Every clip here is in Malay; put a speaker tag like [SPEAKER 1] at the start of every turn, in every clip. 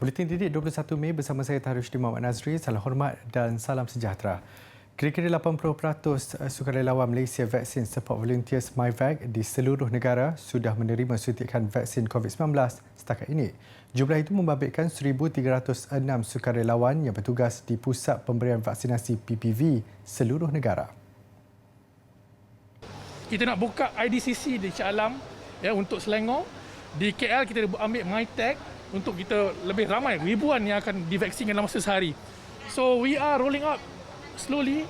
[SPEAKER 1] Buletin Didik 21 Mei bersama saya Tarushdin Muhammad Nazri. Salam hormat dan salam sejahtera. Kira-kira 80% sukarelawan Malaysia vaksin Support Volunteers MyVac di seluruh negara sudah menerima suntikan vaksin COVID-19 setakat ini. Jumlah itu membabitkan 1,306 sukarelawan yang bertugas di Pusat Pemberian Vaksinasi PPV seluruh negara.
[SPEAKER 2] Kita nak buka IDCC di Shah Alam ya, untuk Selangor. Di KL kita ambil MyTag untuk kita lebih ramai, ribuan yang akan divaksin dalam masa sehari. So we are rolling out slowly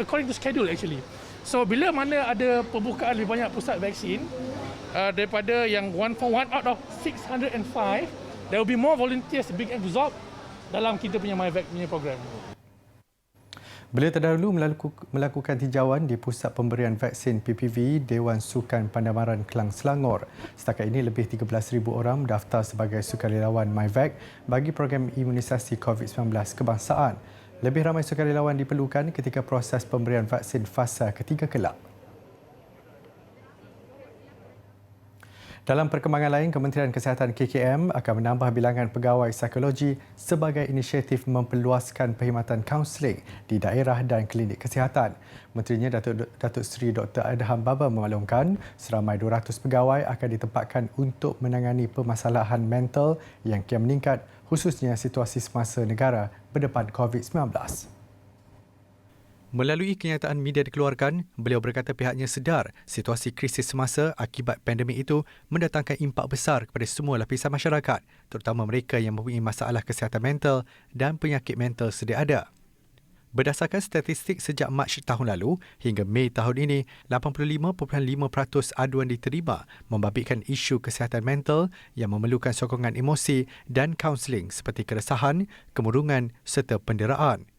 [SPEAKER 2] according to schedule actually. So bila mana ada pembukaan lebih banyak pusat vaksin daripada yang 141 out of 605, there will be more volunteers being absorbed dalam kita punya MyVac punya program.
[SPEAKER 1] Beliau terdahulu melakukan tinjauan di Pusat Pemberian Vaksin PPV Dewan Sukan Pandamaran Kelang Selangor. Setakat ini lebih 13,000 orang mendaftar sebagai sukarelawan MyVac bagi program imunisasi COVID-19 kebangsaan. Lebih ramai sukarelawan diperlukan ketika proses pemberian vaksin fasa ketiga kelak. Dalam perkembangan lain, Kementerian Kesihatan KKM akan menambah bilangan pegawai psikologi sebagai inisiatif memperluaskan perkhidmatan kaunseling di daerah dan klinik kesihatan. Menterinya Datuk Seri Dr. Adham Baba memaklumkan seramai 200 pegawai akan ditempatkan untuk menangani permasalahan mental yang kian meningkat, khususnya situasi semasa negara berdepan COVID-19. Melalui kenyataan media dikeluarkan, beliau berkata pihaknya sedar situasi krisis semasa akibat pandemik itu mendatangkan impak besar kepada semua lapisan masyarakat, terutama mereka yang mempunyai masalah kesihatan mental dan penyakit mental sedia ada. Berdasarkan statistik sejak Mac tahun lalu hingga Mei tahun ini, 85.5% aduan diterima membabitkan isu kesihatan mental yang memerlukan sokongan emosi dan kaunseling seperti keresahan, kemurungan serta penderaan.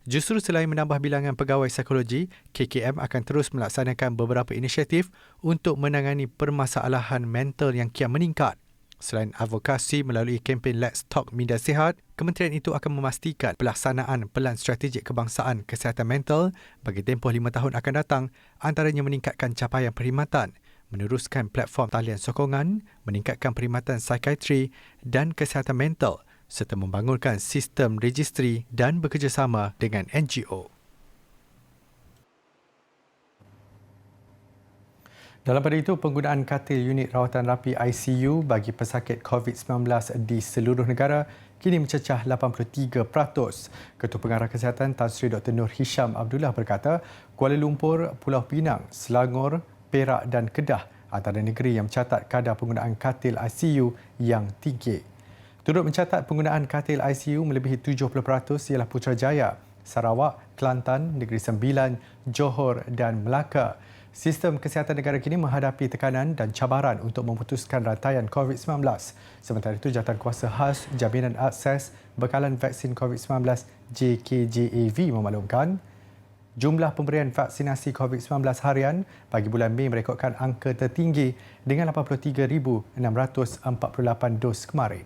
[SPEAKER 1] Justru selain menambah bilangan pegawai psikologi, KKM akan terus melaksanakan beberapa inisiatif untuk menangani permasalahan mental yang kian meningkat. Selain advokasi melalui kempen Let's Talk Minda Sihat, kementerian itu akan memastikan pelaksanaan Pelan Strategik Kebangsaan Kesihatan Mental bagi tempoh 5 tahun akan datang, antaranya meningkatkan capaian perkhidmatan, meneruskan platform talian sokongan, meningkatkan perkhidmatan psikiatri dan kesihatan mental, serta membangunkan sistem registri dan bekerjasama dengan NGO. Dalam pada itu, penggunaan katil unit rawatan rapi ICU bagi pesakit COVID-19 di seluruh negara kini mencecah 83%. Ketua Pengarah Kesihatan Tan Sri Dr. Nur Hisham Abdullah berkata, Kuala Lumpur, Pulau Pinang, Selangor, Perak dan Kedah antara negeri yang mencatat kadar penggunaan katil ICU yang tinggi. Turut mencatat penggunaan katil ICU melebihi 70% ialah Putrajaya, Sarawak, Kelantan, Negeri Sembilan, Johor dan Melaka. Sistem kesihatan negara kini menghadapi tekanan dan cabaran untuk memutuskan rantaian COVID-19. Sementara itu, Jawatankuasa Khas Jaminan Akses Bekalan Vaksin COVID-19 JKJAV memaklumkan jumlah pemberian vaksinasi COVID-19 harian bagi bulan Mei merekodkan angka tertinggi dengan 83,648 dos kemarin.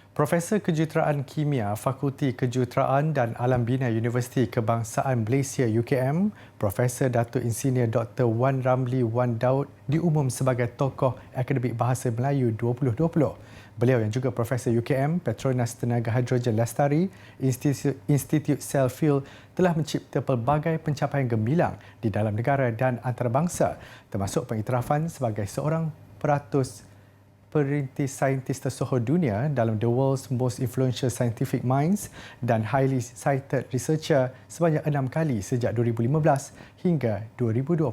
[SPEAKER 1] Profesor Kejuruteraan Kimia Fakulti Kejuruteraan dan Alam Bina Universiti Kebangsaan Malaysia UKM, Profesor Datuk Insinyur Dr. Wan Ramli Wan Daud diumum sebagai tokoh akademik bahasa Melayu 2020. Beliau yang juga Profesor UKM, Petronas Tenaga Hidrogen Lestari, Institut Cellfield telah mencipta pelbagai pencapaian gemilang di dalam negara dan antarabangsa, termasuk pengiktirafan sebagai seorang peratus perintis saintis tersohor dunia dalam The World's Most Influential Scientific Minds dan Highly Cited Researcher sebanyak 6 kali sejak 2015 hingga 2020.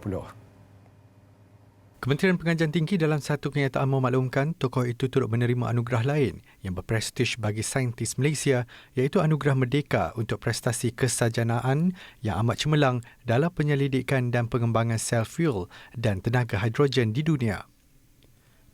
[SPEAKER 1] Kementerian Pengajian Tinggi dalam satu kenyataan memaklumkan tokoh itu turut menerima anugerah lain yang berprestij bagi saintis Malaysia, iaitu Anugerah Merdeka untuk prestasi kesarjanaan yang amat cemerlang dalam penyelidikan dan pengembangan sel fuel dan tenaga hidrogen di dunia.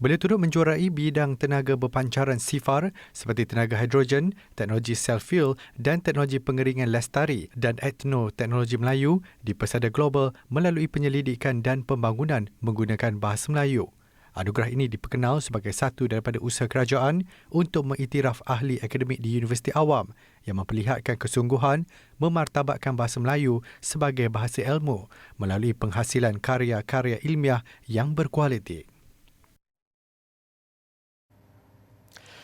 [SPEAKER 1] Beliau turut menjuarai bidang tenaga berpancaran sifar seperti tenaga hidrogen, teknologi sel fuel dan teknologi pengeringan lestari dan etno-teknologi Melayu di Persada Global melalui penyelidikan dan pembangunan menggunakan bahasa Melayu. Anugerah ini diperkenal sebagai satu daripada usaha kerajaan untuk mengiktiraf ahli akademik di Universiti Awam yang memperlihatkan kesungguhan memartabatkan bahasa Melayu sebagai bahasa ilmu melalui penghasilan karya-karya ilmiah yang berkualiti.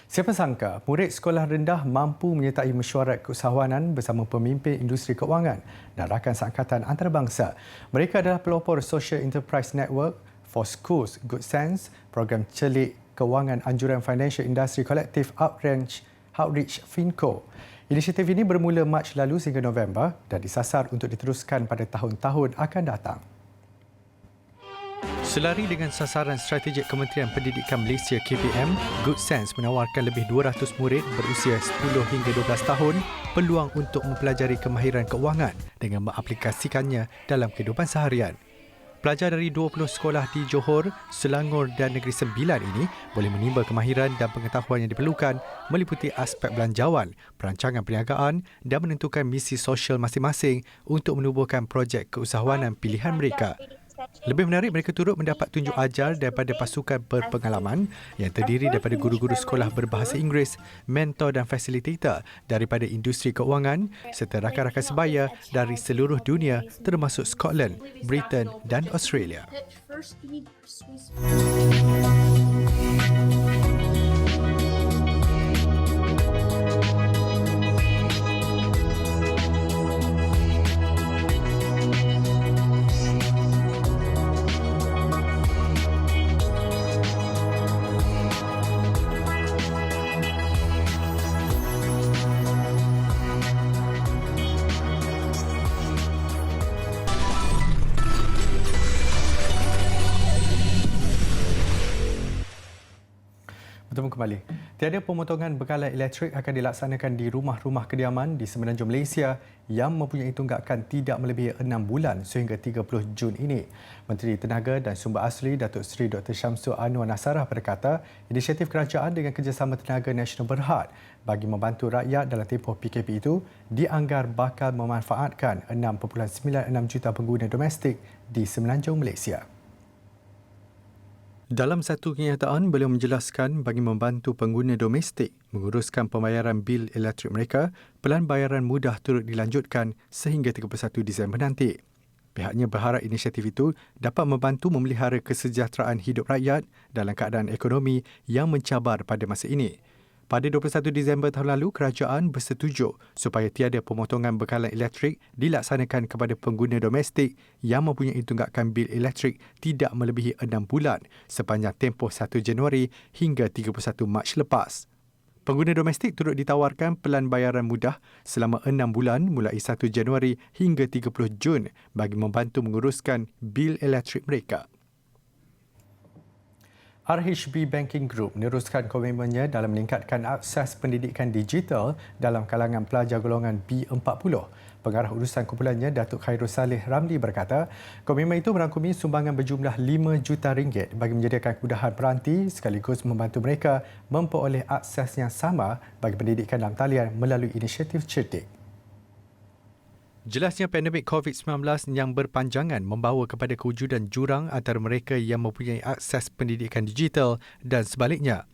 [SPEAKER 1] Siapa sangka murid sekolah rendah mampu menyertai mesyuarat keusahawanan bersama pemimpin industri keuangan dan rakan seangkatan antarabangsa. Mereka adalah pelopor Social Enterprise Network for Schools Good Sense, program celik kewangan anjuran Financial Industry Collective Outreach Finco. Inisiatif ini bermula Mac lalu sehingga November dan disasar untuk diteruskan pada tahun-tahun akan datang. Selari dengan sasaran strategik Kementerian Pendidikan Malaysia KPM, Good Sense menawarkan lebih 200 murid berusia 10 hingga 12 tahun peluang untuk mempelajari kemahiran keuangan dengan mengaplikasikannya dalam kehidupan seharian. Pelajar dari 20 sekolah di Johor, Selangor dan Negeri Sembilan ini boleh menimba kemahiran dan pengetahuan yang diperlukan meliputi aspek belanjawan, perancangan perniagaan dan menentukan misi sosial masing-masing untuk menubuhkan projek keusahawanan pilihan mereka. Lebih menarik, mereka turut mendapat tunjuk ajar daripada pasukan berpengalaman yang terdiri daripada guru-guru sekolah berbahasa Inggeris, mentor dan fasilitator daripada industri keuangan serta rakan-rakan sebaya dari seluruh dunia termasuk Scotland, Britain dan Australia. Bertemu kembali. Tiada pemotongan bekalan elektrik akan dilaksanakan di rumah-rumah kediaman di semenanjung Malaysia yang mempunyai tunggakan tidak melebihi 6 bulan sehingga 30 Jun ini. Menteri Tenaga dan Sumber Asli Datuk Seri Dr. Syamsul Anwar Nasarah berkata, inisiatif kerajaan dengan kerjasama Tenaga Nasional Berhad bagi membantu rakyat dalam tempoh PKP itu dianggar bakal memanfaatkan 6.96 juta pengguna domestik di semenanjung Malaysia. Dalam satu kenyataan, beliau menjelaskan bagi membantu pengguna domestik menguruskan pembayaran bil elektrik mereka, pelan bayaran mudah turut dilanjutkan sehingga 31 Disember nanti. Pihaknya berharap inisiatif itu dapat membantu memelihara kesejahteraan hidup rakyat dalam keadaan ekonomi yang mencabar pada masa ini. Pada 21 Disember tahun lalu, kerajaan bersetuju supaya tiada pemotongan bekalan elektrik dilaksanakan kepada pengguna domestik yang mempunyai tunggakan bil elektrik tidak melebihi 6 bulan sepanjang tempoh 1 Januari hingga 31 Mac lepas. Pengguna domestik turut ditawarkan pelan bayaran mudah selama 6 bulan mulai 1 Januari hingga 30 Jun bagi membantu menguruskan bil elektrik mereka. RHB Banking Group meneruskan komitmennya dalam meningkatkan akses pendidikan digital dalam kalangan pelajar golongan B40. Pengarah urusan kumpulannya, Datuk Khairul Saleh Ramli berkata, komitmen itu merangkumi sumbangan berjumlah RM5 juta bagi menyediakan kemudahan peranti sekaligus membantu mereka memperoleh akses yang sama bagi pendidikan dalam talian melalui inisiatif cerdik. Jelasnya pandemik COVID-19 yang berpanjangan membawa kepada kewujudan jurang antara mereka yang mempunyai akses pendidikan digital dan sebaliknya.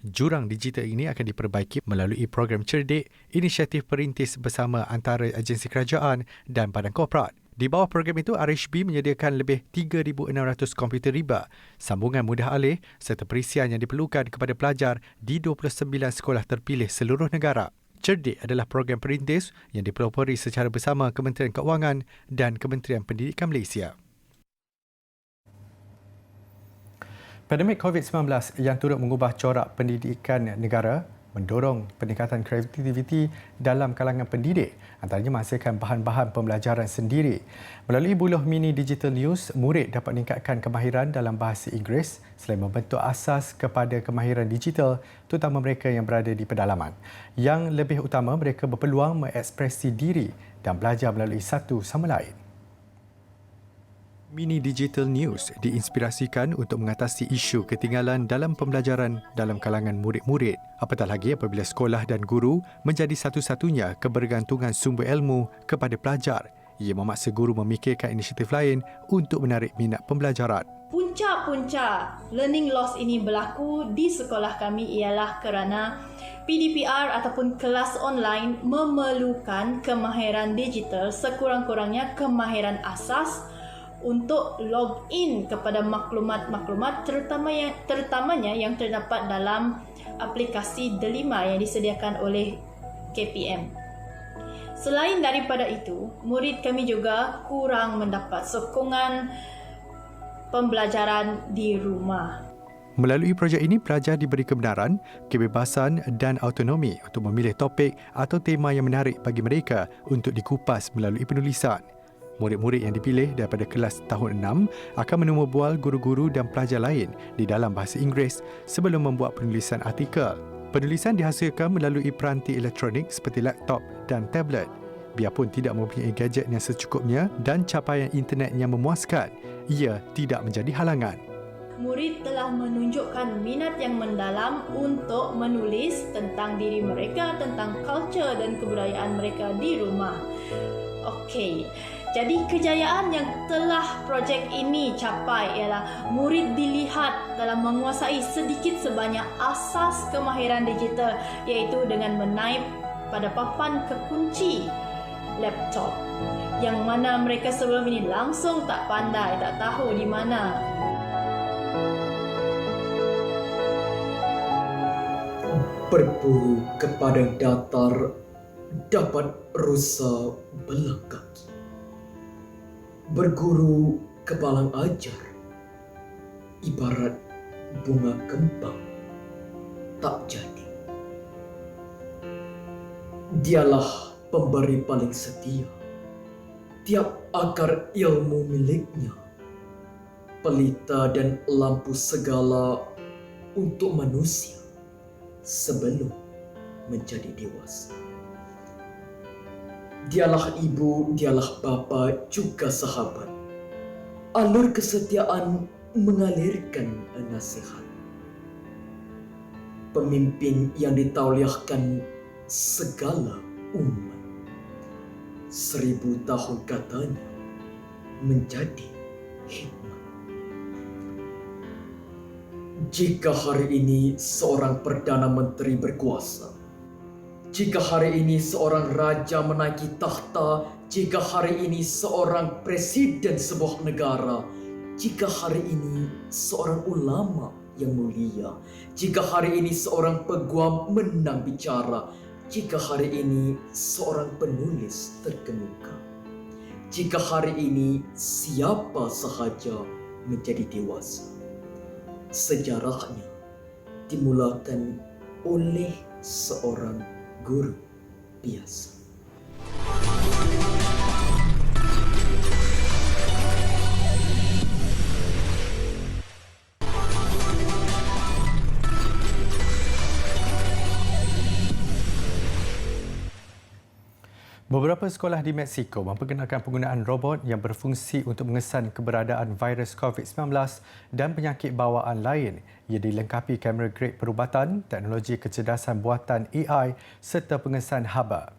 [SPEAKER 1] Jurang digital ini akan diperbaiki melalui program cerdik, inisiatif perintis bersama antara agensi kerajaan dan badan korporat. Di bawah program itu, RHB menyediakan lebih 3,600 komputer riba, sambungan mudah alih serta perisian yang diperlukan kepada pelajar di 29 sekolah terpilih seluruh negara. Cerdik adalah program perintis yang dipelopori secara bersama Kementerian Keuangan dan Kementerian Pendidikan Malaysia. Pandemik COVID-19 yang turut mengubah corak pendidikan negara mendorong peningkatan kreativiti dalam kalangan pendidik, antaranya menghasilkan bahan-bahan pembelajaran sendiri. Melalui buluh mini Digital News, murid dapat meningkatkan kemahiran dalam bahasa Inggeris selain membentuk asas kepada kemahiran digital, terutama mereka yang berada di pedalaman. Yang lebih utama, mereka berpeluang mengekspresi diri dan belajar melalui satu sama lain. Mini Digital News diinspirasikan untuk mengatasi isu ketinggalan dalam pembelajaran dalam kalangan murid-murid. Apatah lagi apabila sekolah dan guru menjadi satu-satunya kebergantungan sumber ilmu kepada pelajar. Ia memaksa guru memikirkan inisiatif lain untuk menarik minat pembelajaran.
[SPEAKER 3] Punca-punca learning loss ini berlaku di sekolah kami ialah kerana PDPR ataupun kelas online memerlukan kemahiran digital, sekurang-kurangnya kemahiran asas untuk log in kepada maklumat-maklumat terutamanya yang terdapat dalam aplikasi delima yang disediakan oleh KPM. Selain daripada itu, murid kami juga kurang mendapat sokongan pembelajaran di rumah.
[SPEAKER 1] Melalui projek ini, pelajar diberi kebenaran, kebebasan dan autonomi untuk memilih topik atau tema yang menarik bagi mereka untuk dikupas melalui penulisan. Murid-murid yang dipilih daripada kelas tahun 6 akan menemu bual guru-guru dan pelajar lain di dalam bahasa Inggeris sebelum membuat penulisan artikel. Penulisan dihasilkan melalui peranti elektronik seperti laptop dan tablet. Biarpun tidak mempunyai gadget yang secukupnya dan capaian internet yang memuaskan, ia tidak menjadi halangan.
[SPEAKER 3] Murid telah menunjukkan minat yang mendalam untuk menulis tentang diri mereka, tentang culture dan kebudayaan mereka di rumah. Okey, jadi kejayaan yang telah projek ini capai ialah murid dilihat dalam menguasai sedikit sebanyak asas kemahiran digital, iaitu dengan menaip pada papan kekunci laptop yang mana mereka sebelum ini langsung tak pandai, tak tahu di mana.
[SPEAKER 4] Berburu ke padang datar dapat rusa belah kaki. Berguru ke balang ajar ibarat bunga kembang tak jadi. Dialah pemberi paling setia. Tiap akar ilmu miliknya, pelita dan lampu segala untuk manusia sebelum menjadi dewasa. Dialah ibu, dialah bapa, juga sahabat. Alur kesetiaan mengalirkan nasihat. Pemimpin yang ditauliahkan segala umat. 1000 tahun katanya menjadi hikmat. Jika hari ini seorang Perdana Menteri berkuasa, jika hari ini seorang raja menaiki takhta, jika hari ini seorang presiden sebuah negara, jika hari ini seorang ulama yang mulia, jika hari ini seorang peguam menang bicara, jika hari ini seorang penulis terkemuka, jika hari ini siapa sahaja menjadi dewasa, sejarahnya dimulakan oleh seorang guru biasa.
[SPEAKER 1] Beberapa sekolah di Mexico memperkenalkan penggunaan robot yang berfungsi untuk mengesan keberadaan virus COVID-19 dan penyakit bawaan lain. Ia dilengkapi kamera grade perubatan, teknologi kecerdasan buatan AI serta pengesan haba.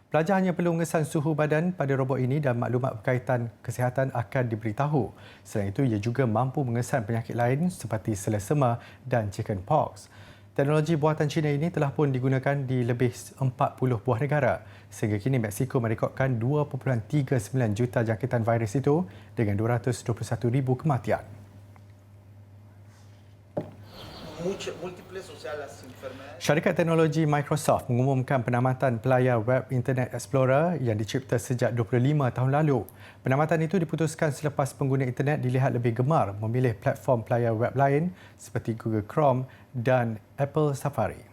[SPEAKER 1] Pelajar hanya perlu mengesan suhu badan pada robot ini dan maklumat berkaitan kesihatan akan diberitahu. Selain itu, ia juga mampu mengesan penyakit lain seperti selesema dan chickenpox. Teknologi buatan China ini telah pun digunakan di lebih 40 buah negara. Sehingga kini Mexico merekodkan 2.39 juta jangkitan virus itu dengan 221,000 kematian. Syarikat teknologi Microsoft mengumumkan penamatan pelayar web Internet Explorer yang dicipta sejak 25 tahun lalu. Penamatan itu diputuskan selepas pengguna internet dilihat lebih gemar memilih platform pelayar web lain seperti Google Chrome dan Apple Safari.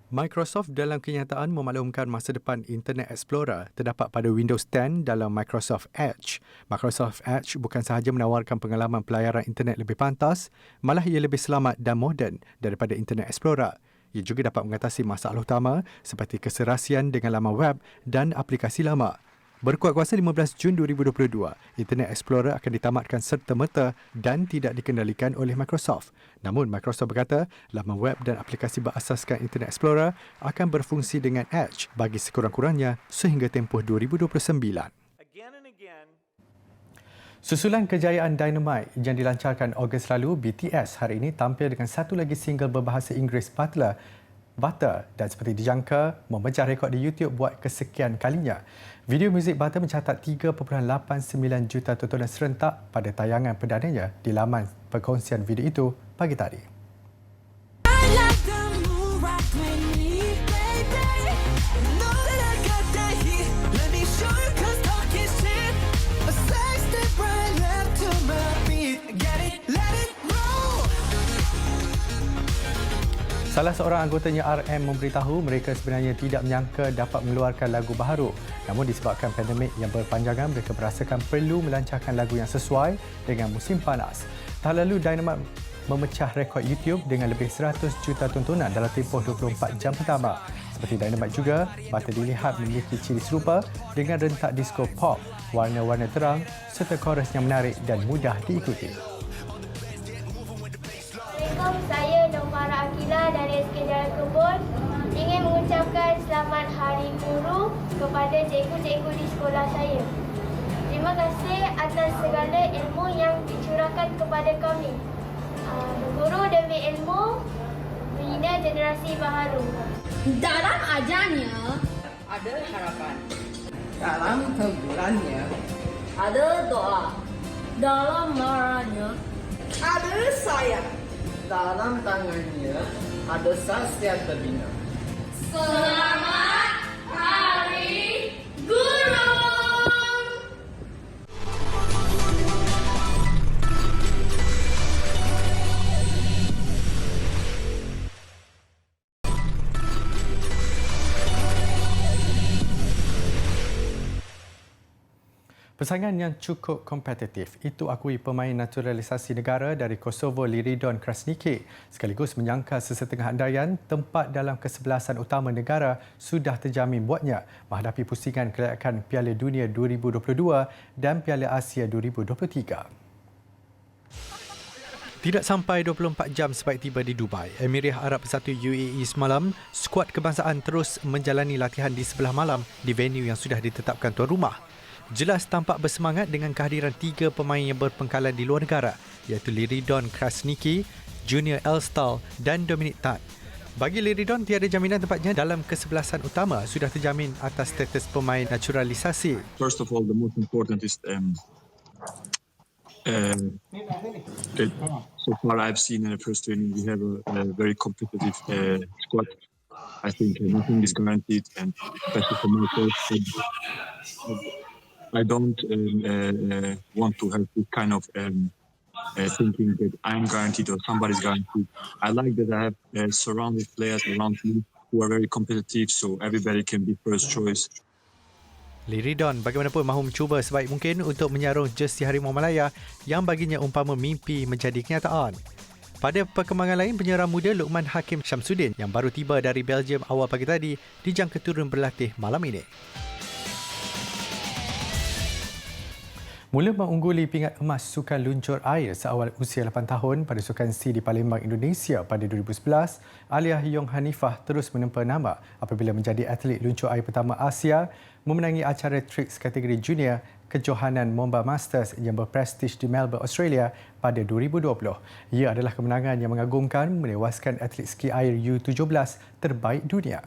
[SPEAKER 1] Microsoft dalam kenyataan memaklumkan masa depan Internet Explorer terdapat pada Windows 10 dalam Microsoft Edge. Microsoft Edge bukan sahaja menawarkan pengalaman pelayaran internet lebih pantas, malah ia lebih selamat dan moden daripada Internet Explorer. Ia juga dapat mengatasi masalah utama seperti keserasian dengan laman web dan aplikasi lama. Berkuat kuasa 15 Jun 2022, Internet Explorer akan ditamatkan serta-merta dan tidak dikendalikan oleh Microsoft. Namun, Microsoft berkata laman web dan aplikasi berasaskan Internet Explorer akan berfungsi dengan Edge bagi sekurang-kurangnya sehingga tempoh 2029. Susulan kejayaan Dynamite yang dilancarkan Ogos lalu, BTS hari ini tampil dengan satu lagi single berbahasa Inggeris Butter dan seperti dijangka memecah rekod di YouTube buat kesekian kalinya. Video muzik Butter mencatat 3.89 juta tontonan serentak pada tayangan perdananya di laman perkongsian video itu pagi tadi. Salah seorang anggotanya RM memberitahu mereka sebenarnya tidak menyangka dapat mengeluarkan lagu baharu. Namun disebabkan pandemik yang berpanjangan, mereka merasakan perlu melancarkan lagu yang sesuai dengan musim panas. Tahun lalu Dynamite memecah rekod YouTube dengan lebih 100 juta tontonan dalam tempoh 24 jam pertama. Seperti Dynamite juga, Bata dilihat memiliki ciri serupa dengan rentak disco pop, warna-warna terang serta chorus yang menarik dan mudah diikuti.
[SPEAKER 5] Assalamualaikum, saya Nofara Akila dari SK Jalan Kebun. Ingin mengucapkan selamat Hari Guru kepada cikgu-cikgu di sekolah saya. Terima kasih atas segala ilmu yang dicurahkan kepada kami. Guru demi ilmu, bina generasi baharu.
[SPEAKER 6] Dalam ajarnya,
[SPEAKER 7] ada harapan. Dalam tegurannya,
[SPEAKER 6] ada doa. Dalam marahnya,
[SPEAKER 7] ada sayang. Dalam tangannya, ada sasya terbina.
[SPEAKER 6] Selamat Hari Guru!
[SPEAKER 1] Persaingan yang cukup kompetitif itu akui pemain naturalisasi negara dari Kosovo Liridon Krasniqi sekaligus menyangka sesetengah andaian tempat dalam kesebelasan utama negara sudah terjamin buatnya menghadapi pusingan kelayakan Piala Dunia 2022 dan Piala Asia 2023. Tidak sampai 24 jam sebaik tiba di Dubai, Emirat Arab Bersatu UAE semalam, skuad kebangsaan terus menjalani latihan di sebelah malam di venue yang sudah ditetapkan tuan rumah. Jelas tampak bersemangat dengan kehadiran 3 pemain yang berpengkalan di luar negara iaitu Liridon Krasniqi, Junior Elstal dan Dominic Tan. Bagi Liridon, tiada jaminan tempatnya dalam kesebelasan utama sudah terjamin atas status pemain naturalisasi.
[SPEAKER 8] First of all, the most important is that so far I've seen in the first training we have a very competitive squad. I think nothing is guaranteed, and especially for my coach, I don't want to have this kind of thinking that I'm guaranteed or somebody's guaranteed. I like that I have surrounded players around me who are very competitive, so everybody can be first choice.
[SPEAKER 1] Liridon bagaimanapun mahu mencuba sebaik mungkin untuk menyarung jersey Harimau Malaya yang baginya umpama mimpi menjadi kenyataan. Pada perkembangan lain, penyerang muda Luqman Hakim Syamsuddin yang baru tiba dari Belgium awal pagi tadi dijangka turun berlatih malam ini. Mula mengungguli pingat emas sukan luncur air seawal usia 8 tahun pada Sukan SEA di Palembang, Indonesia pada 2011, Alia Yong Hanifah terus menempa nama apabila menjadi atlet luncur air pertama Asia memenangi acara tricks kategori junior kejohanan Momba Masters yang berprestij di Melbourne, Australia pada 2020. Ia adalah kemenangan yang mengagumkan menewaskan atlet ski air U17 terbaik dunia.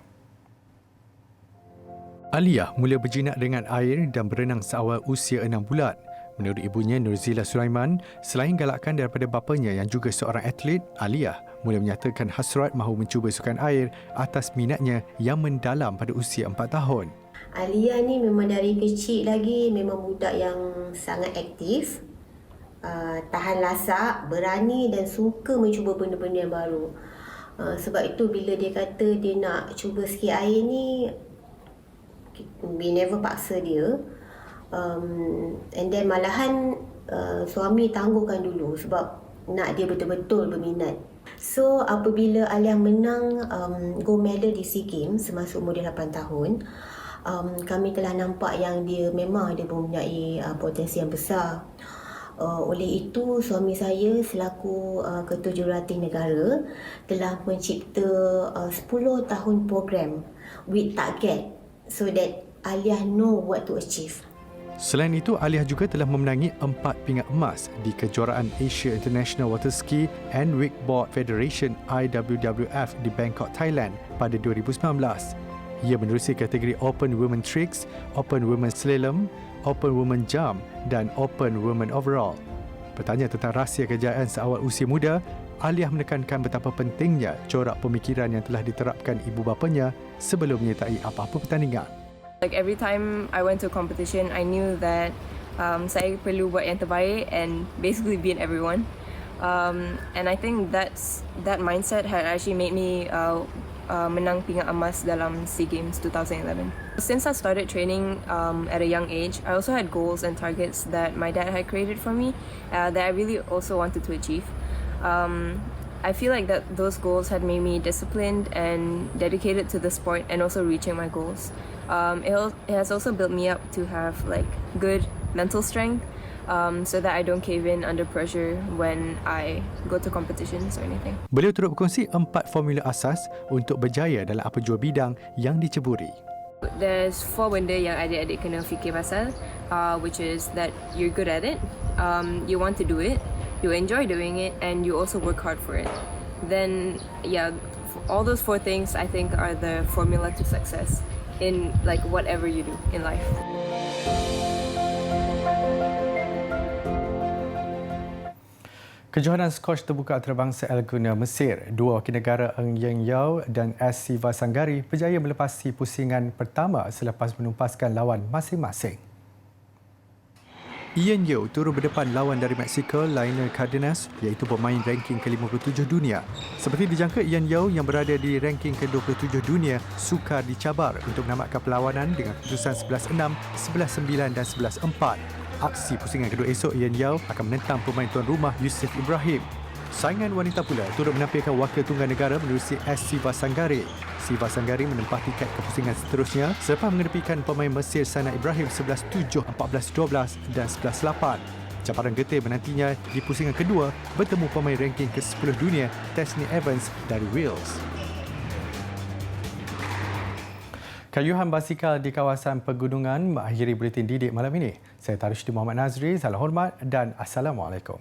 [SPEAKER 1] Alia mula berjinak dengan air dan berenang seawal usia 6 bulan. Menurut ibunya Nurzila Sulaiman, selain galakkan daripada bapanya yang juga seorang atlet, Alia mula menyatakan hasrat mahu mencuba sukan air atas minatnya yang mendalam pada usia 4 tahun.
[SPEAKER 9] Alia ni memang dari kecil lagi memang budak yang sangat aktif, tahan lasak, berani dan suka mencuba benda-benda yang baru. Sebab itu bila dia kata dia nak cuba ski air ni, we never paksa dia. And then malahan suami tangguhkan dulu sebab nak dia betul-betul berminat. So apabila Alia menang gold medal di SEA Games semasa umur dia 8 tahun, kami telah nampak yang dia memang ada mempunyai potensi yang besar. Oleh itu suami saya selaku Ketua Jurulatih Negara telah mencipta 10 tahun program with target so that Alia know what to achieve.
[SPEAKER 1] Selain itu, Alia juga telah memenangi 4 pingat emas di kejuaraan Asia International Water Ski and Wakeboard Federation IWWF di Bangkok, Thailand pada 2019. Ia menerusi kategori Open Women Tricks, Open Women Slalom, Open Women Jump dan Open Women Overall. Bertanya tentang rahsia kejayaan seawal usia muda, Alia menekankan betapa pentingnya corak pemikiran yang telah diterapkan ibu bapanya sebelum menyertai apa-apa pertandingan.
[SPEAKER 10] Like every time I went to a competition, I knew that saya perlu buat yang terbaik and basically beat everyone. And I think that mindset had actually made me menang pingat emas dalam SEA Games 2011. Since I started training at a young age, I also had goals and targets that my dad had created for me that I really also wanted to achieve. I feel like that those goals had made me disciplined and dedicated to the sport and also reaching my goals. It has also built me up to have like good mental strength so that I don't cave in under pressure when I go to competitions or anything.
[SPEAKER 1] Beliau turut berkongsi 4 formula asas untuk berjaya dalam apa jua bidang yang diceburi.
[SPEAKER 10] There's 4 benda yang adik-adik kena fikir pasal, which is that you're good at it, you want to do it, you enjoy doing it, and you also work hard for it. Then, yeah, all those 4 things I think are the formula to success in like whatever you do in life.
[SPEAKER 1] Kejohanan skuash terbuka antarabangsa Elguna Mesir, dua wakil negara Eng Yeng Yao dan S. Siva Sanggari berjaya melepasi pusingan pertama selepas menumpaskan lawan masing-masing. Ian Yeo turut berdepan lawan dari Mexico, Lionel Cardenas, iaitu pemain ranking ke-57 dunia. Seperti dijangka, Ian Yeo yang berada di ranking ke-27 dunia sukar dicabar untuk menamatkan perlawanan dengan keputusan 11-6, 11-9 dan 11-4. Aksi pusingan kedua esok, Ian Yao akan menentang pemain tuan rumah Yusuf Ibrahim. Saingan wanita pula turut menampilkan wakil tunggal negara menerusi S. Siva Sanggari. Siva Sanggari menempah tiket ke pusingan seterusnya selepas mengenepikan pemain Mesir Sana Ibrahim 11-7, 14-12 dan 11-8. Cabaran getir menantinya di pusingan kedua bertemu pemain ranking ke-10 dunia Tasni Evans dari Wales. Kayuhan basikal di kawasan pegunungan mengakhiri buletin didik malam ini. Saya Tarusydi Muhammad Nazri, salam hormat dan Assalamualaikum.